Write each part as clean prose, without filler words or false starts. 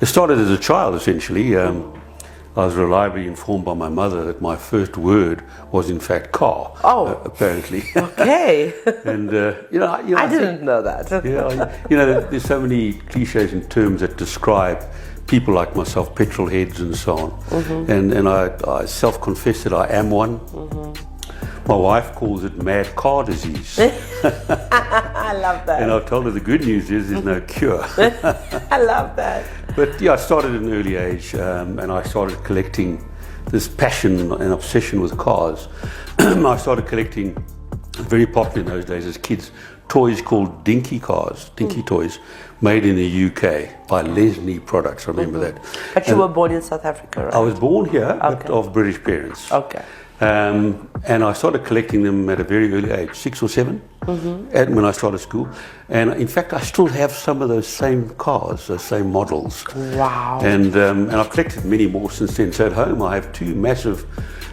It started as a child, essentially. I was reliably informed by my mother that my first word was, in fact, car. Oh, apparently. Okay. And I didn't know that. There's so many cliches and terms that describe people like myself, petrol heads and so on. Mm-hmm. And I self-confess that I am one. Mm-hmm. My wife calls it mad car disease. I love that. And I've told her the good news is there's no cure. I love that. But yeah, I started at an early age, and I started collecting this passion and obsession with cars. I started collecting, very popular in those days as kids, toys called dinky cars, dinky toys, made in the UK by Leslie Products. I remember that. But you were born in South Africa, right? I was born here, but of British parents. Okay. And I started collecting them at a very early age, 6 or 7, when I started school. And in fact, I still have some of those same cars, those same models. Wow. And I've collected many more since then. So at home, I have 2 massive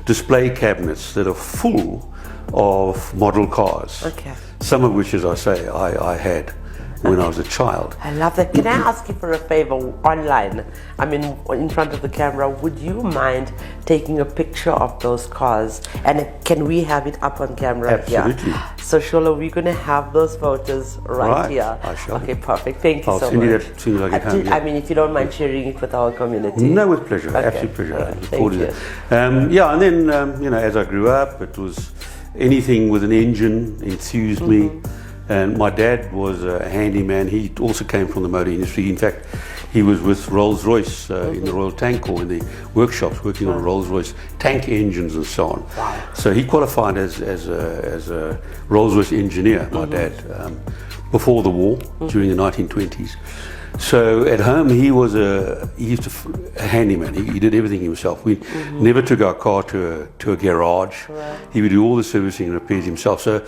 display cabinets that are full of model cars. Okay. Some of which, as I say, I had when I was a child. I love that. Can I ask you for a favor online? I mean, in front of the camera, would you mind taking a picture of those cars? And can we have it up on camera? Absolutely. Here? So, Shola, we're going to have those photos right here. I shall. Okay, perfect. Thank you I'll so send much. you that as soon as I get home. I mean, if you don't mind sharing it with our community. No, with pleasure. Okay. Absolute pleasure. Right. I look Thank forward to you. that. And then, as I grew up, it was anything with an engine enthused me. And my dad was a handyman. He also came from the motor industry. In fact, he was with Rolls-Royce in the Royal Tank Corps in the workshops working on Rolls-Royce tank engines and so on. Wow. So he qualified as a Rolls-Royce engineer, my dad, before the war, during the 1920s. So at home, he used to a handyman. He did everything himself. We never took our car to a garage. Right. He would do all the servicing and repairs himself. So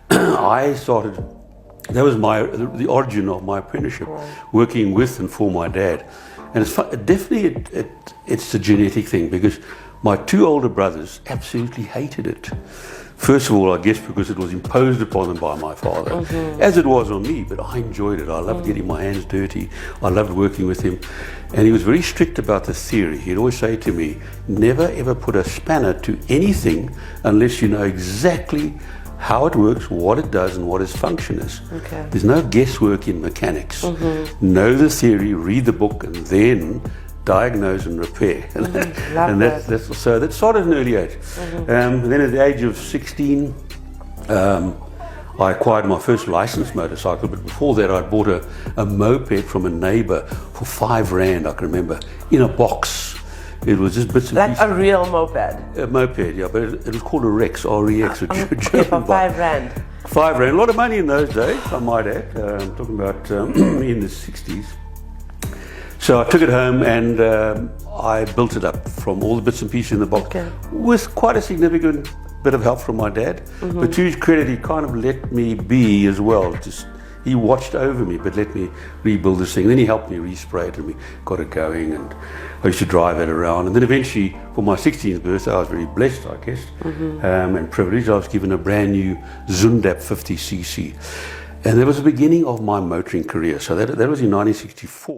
I started, that was the origin of my apprenticeship, working with and for my dad. And it's definitely, it's a genetic thing, because my 2 older brothers absolutely hated it. First of all, I guess because it was imposed upon them by my father, as it was on me, but I enjoyed it. I loved getting my hands dirty. I loved working with him. And he was very strict about the theory. He'd always say to me, never ever put a spanner to anything unless you know exactly how it works, what it does, and what its function is. Okay. There's no guesswork in mechanics. Know the theory, read the book, and then diagnose and repair. And so that started at an early age. Then at the age of 16, I acquired my first licensed motorcycle, but before that I bought a moped from a neighbor for 5 rand, I can remember, in a box. It was just bits and like pieces. a real moped? A moped, yeah, but it was called a Rex, R-E-X, a German for 5 rand. 5 rand, a lot of money in those days, I might add. I'm talking about in the 60s. So I took it home and I built it up from all the bits and pieces in the box, with quite a significant bit of help from my dad. But to his credit, he kind of let me be as well. He watched over me, but let me rebuild this thing. Then he helped me respray it, and we got it going, and I used to drive it around. And then eventually, for my 16th birthday, I was very blessed, I guess, and privileged. I was given a brand new Zundap 50cc. And that was the beginning of my motoring career. So that was in 1964.